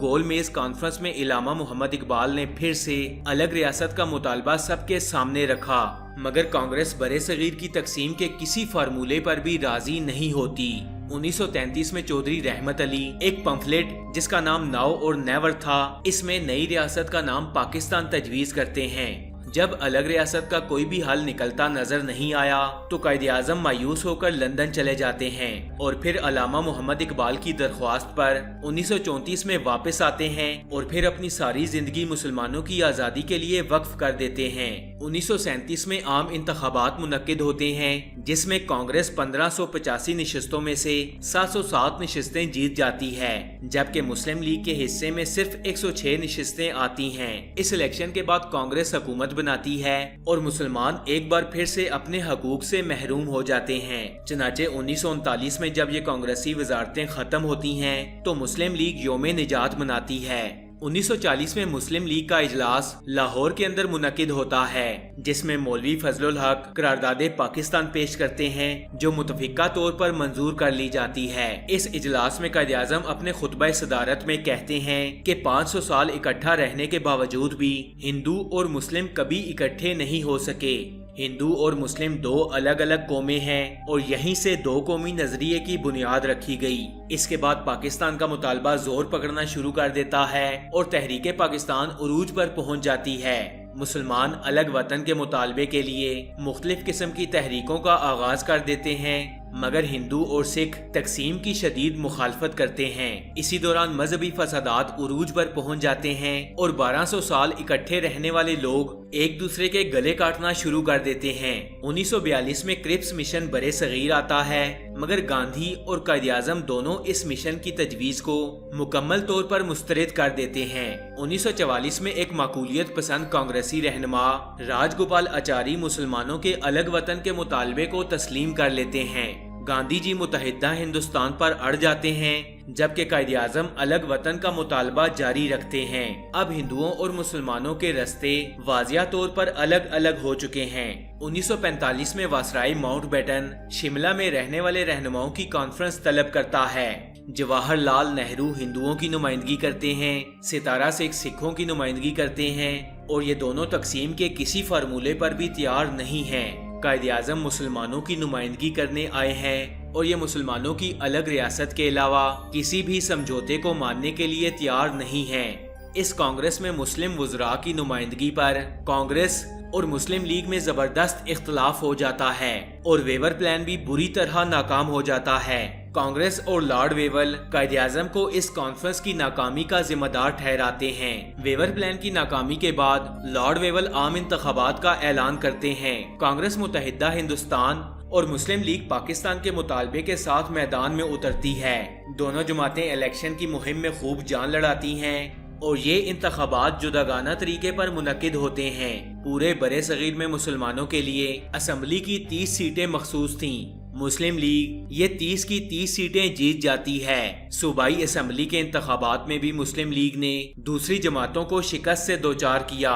گول میز کانفرنس میں علامہ محمد اقبال نے پھر سے الگ ریاست کا مطالبہ سب کے سامنے رکھا، مگر کانگریس برے صغیر کی تقسیم کے کسی فارمولے پر بھی راضی نہیں ہوتی۔ 1933 میں چودھری رحمت علی ایک پمفلٹ جس کا نام ناؤ اور نیور تھا، اس میں نئی ریاست کا نام پاکستان تجویز کرتے ہیں۔ جب الگ ریاست کا کوئی بھی حل نکلتا نظر نہیں آیا تو قائد اعظم مایوس ہو کر لندن چلے جاتے ہیں اور پھر علامہ محمد اقبال کی درخواست پر 1934 میں واپس آتے ہیں اور پھر اپنی ساری زندگی مسلمانوں کی آزادی کے لیے وقف کر دیتے ہیں۔ 1937 میں عام انتخابات منعقد ہوتے ہیں جس میں کانگریس 1585 نشستوں میں سے 707 نشستیں جیت جاتی ہے، جبکہ مسلم لیگ کے حصے میں صرف 106 نشستیں آتی ہیں۔ اس الیکشن کے بعد کانگریس حکومت بناتی ہے اور مسلمان ایک بار پھر سے اپنے حقوق سے محروم ہو جاتے ہیں۔ چنانچہ 1939 میں جب یہ کانگریسی وزارتیں ختم ہوتی ہیں تو مسلم لیگ یوم نجات مناتی ہے۔ 1940 میں مسلم لیگ کا اجلاس لاہور کے اندر منعقد ہوتا ہے جس میں مولوی فضل الحق قرارداد پاکستان پیش کرتے ہیں جو متفقہ طور پر منظور کر لی جاتی ہے۔ اس اجلاس میں قائد اعظم اپنے خطبہ صدارت میں کہتے ہیں کہ 500 سال اکٹھا رہنے کے باوجود بھی ہندو اور مسلم کبھی اکٹھے نہیں ہو سکے۔ ہندو اور مسلم دو الگ الگ قومیں ہیں اور یہیں سے دو قومی نظریے کی بنیاد رکھی گئی۔ اس کے بعد پاکستان کا مطالبہ زور پکڑنا شروع کر دیتا ہے اور تحریک پاکستان عروج پر پہنچ جاتی ہے۔ مسلمان الگ وطن کے مطالبے کے لیے مختلف قسم کی تحریکوں کا آغاز کر دیتے ہیں، مگر ہندو اور سکھ تقسیم کی شدید مخالفت کرتے ہیں۔ اسی دوران مذہبی فسادات عروج پر پہنچ جاتے ہیں اور 1200 سال اکٹھے رہنے والے لوگ ایک دوسرے کے گلے کاٹنا شروع کر دیتے ہیں۔ 1942 میں کرپس مشن برے صغیر آتا ہے، مگر گاندھی اور قائد اعظم دونوں اس مشن کی تجویز کو مکمل طور پر مسترد کر دیتے ہیں۔ 1944 میں ایک معقولیت پسند کانگریسی رہنما راج گوپال اچاری مسلمانوں کے الگ وطن کے مطالبے کو تسلیم کر لیتے ہیں۔ گاندھی جی متحدہ ہندوستان پر اڑ جاتے ہیں، جبکہ قائد اعظم الگ وطن کا مطالبہ جاری رکھتے ہیں۔ اب ہندوؤں اور مسلمانوں کے راستے واضح طور پر الگ الگ ہو چکے ہیں۔ 1945 میں وائسرائے ماؤنٹ بیٹن شملہ میں رہنے والے رہنماؤں کی کانفرنس طلب کرتا ہے۔ جواہر لال نہرو ہندوؤں کی نمائندگی کرتے ہیں، ستارہ سنگھ سکھوں کی نمائندگی کرتے ہیں اور یہ دونوں تقسیم کے کسی فارمولے پر بھی تیار نہیں ہیں۔ قائد اعظم مسلمانوں کی نمائندگی کرنے آئے ہیں اور یہ مسلمانوں کی الگ ریاست کے علاوہ کسی بھی سمجھوتے کو ماننے کے لیے تیار نہیں ہیں۔ اس کانگریس میں مسلم وزراء کی نمائندگی پر کانگریس اور مسلم لیگ میں زبردست اختلاف ہو جاتا ہے اور ویور پلان بھی بری طرح ناکام ہو جاتا ہے۔ کانگریس اور لارڈ ویول قائد اعظم کو اس کانفرنس کی ناکامی کا ذمہ دار ٹھہراتے ہیں۔ ویور پلان کی ناکامی کے بعد لارڈ ویول عام انتخابات کا اعلان کرتے ہیں۔ کانگریس متحدہ ہندوستان اور مسلم لیگ پاکستان کے مطالبے کے ساتھ میدان میں اترتی ہے۔ دونوں جماعتیں الیکشن کی مہم میں خوب جان لڑاتی ہیں اور یہ انتخابات جداگانہ طریقے پر منعقد ہوتے ہیں۔ پورے برے صغیر میں مسلمانوں کے لیے اسمبلی کی 30 سیٹیں مخصوص تھیں۔ مسلم لیگ یہ 30 کی 30 سیٹیں جیت جاتی ہے۔ صوبائی اسمبلی کے انتخابات میں بھی مسلم لیگ نے دوسری جماعتوں کو شکست سے دوچار کیا۔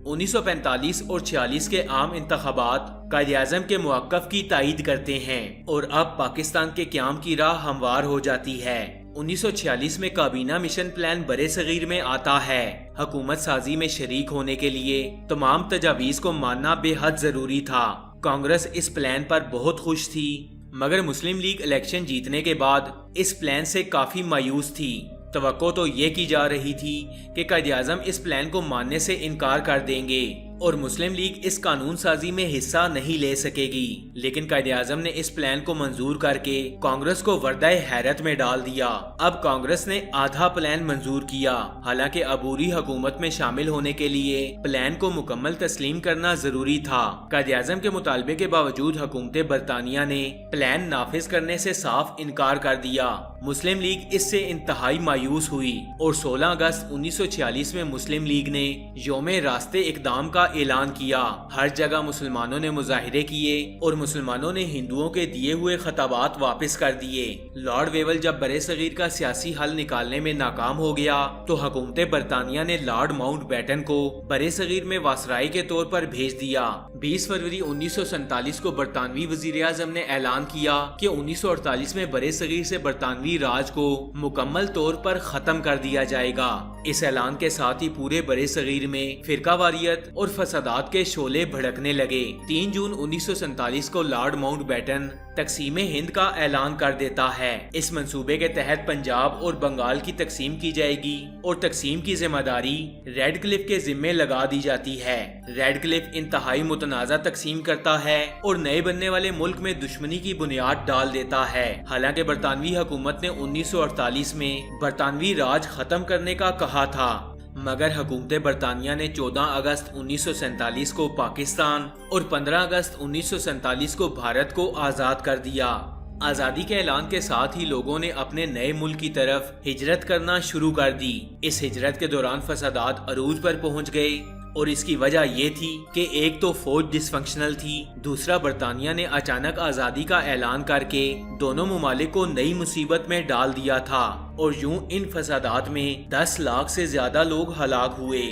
1945 اور 46 کے عام انتخابات قائد اعظم کے موقف کی تائید کرتے ہیں اور اب پاکستان کے قیام کی راہ ہموار ہو جاتی ہے۔ 1946 میں کابینہ مشن پلان برے صغیر میں آتا ہے۔ حکومت سازی میں شریک ہونے کے لیے تمام تجاویز کو ماننا بے حد ضروری تھا۔ کانگریس اس پلان پر بہت خوش تھی، مگر مسلم لیگ الیکشن جیتنے کے بعد اس پلان سے کافی مایوس تھی۔ توقع تو یہ کی جا رہی تھی کہ قائد اعظم اس پلان کو ماننے سے انکار کر دیں گے اور مسلم لیگ اس قانون سازی میں حصہ نہیں لے سکے گی، لیکن قائد اعظم نے اس پلان کو منظور کر کے کانگریس کو وردہ حیرت میں ڈال دیا۔ اب کانگریس نے آدھا پلان منظور کیا، حالانکہ عبوری حکومت میں شامل ہونے کے لیے پلان کو مکمل تسلیم کرنا ضروری تھا۔ قائد اعظم کے مطالبے کے باوجود حکومت برطانیہ نے پلان نافذ کرنے سے صاف انکار کر دیا۔ مسلم لیگ اس سے انتہائی مایوس ہوئی اور 16 اگست 1946 میں مسلم لیگ نے یوم راستے اقدام کا اعلان کیا۔ ہر جگہ مسلمانوں نے مظاہرے کیے اور مسلمانوں نے ہندوؤں کے دیے ہوئے خطابات واپس کر دیے۔ لارڈ ویول جب برصغیر کا سیاسی حل نکالنے میں ناکام ہو گیا تو حکومت برطانیہ نے لارڈ ماؤنٹ بیٹن کو برصغیر میں واسرائی کے طور پر بھیج دیا۔ 20 فروری 1947 کو برطانوی وزیر اعظم نے اعلان کیا کہ 1948 میں برصغیر سے برطانوی راج کو مکمل طور پر ختم کر دیا جائے گا۔ اس اعلان کے ساتھ ہی پورے برصغیر میں فرقہ واریت اور فسادات کے شعلے بھڑکنے لگے۔ 3 جون 1947 کو لارڈ ماؤنٹ بیٹن تقسیم ہند کا اعلان کر دیتا ہے۔ اس منصوبے کے تحت پنجاب اور بنگال کی تقسیم کی جائے گی اور تقسیم کی ذمہ داری ریڈ کلف کے ذمے لگا دی جاتی ہے۔ ریڈ کلف انتہائی متنازع تقسیم کرتا ہے اور نئے بننے والے ملک میں دشمنی کی بنیاد ڈال دیتا ہے۔ حالانکہ برطانوی حکومت نے 1948 میں برطانوی راج ختم کرنے کا کہا تھا، مگر حکومت برطانیہ نے 14 اگست 1947 کو پاکستان اور 15 اگست 1947 کو بھارت کو آزاد کر دیا۔ آزادی کے اعلان کے ساتھ ہی لوگوں نے اپنے نئے ملک کی طرف ہجرت کرنا شروع کر دی۔ اس ہجرت کے دوران فسادات عروج پر پہنچ گئے اور اس کی وجہ یہ تھی کہ ایک تو فوج ڈس فنکشنل تھی، دوسرا برطانیہ نے اچانک آزادی کا اعلان کر کے دونوں ممالک کو نئی مصیبت میں ڈال دیا تھا، اور یوں ان فسادات میں 10 لاکھ سے زیادہ لوگ ہلاک ہوئے۔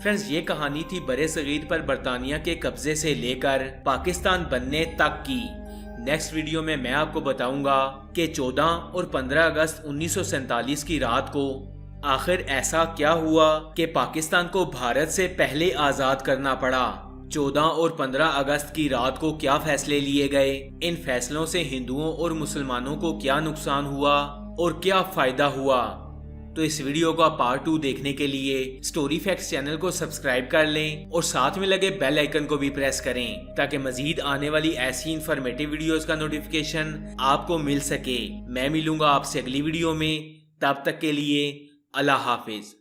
فرینڈز، یہ کہانی تھی برصغیر پر برطانیہ کے قبضے سے لے کر پاکستان بننے تک کی۔ نیکسٹ ویڈیو میں آپ کو بتاؤں گا کہ 14 اور 15 اگست 1947 کی رات کو آخر ایسا کیا ہوا کہ پاکستان کو بھارت سے پہلے آزاد کرنا پڑا۔ 14 اور 15 اگست کی رات کو کیا فیصلے لیے گئے، ان فیصلوں سے ہندوؤں اور مسلمانوں کو کیا نقصان ہوا اور کیا فائدہ ہوا۔ تو اس ویڈیو کا پارٹ 2 دیکھنے کے لیے سٹوری فیکٹس چینل کو سبسکرائب کر لیں اور ساتھ میں لگے بیل آئیکن کو بھی پریس کریں تاکہ مزید آنے والی ایسی انفارمیٹیو ویڈیوز کا نوٹیفیکیشن آپ کو مل سکے۔ میں ملوں گا آپ سے اگلی ویڈیو میں، تب تک کے لیے اللہ حافظ۔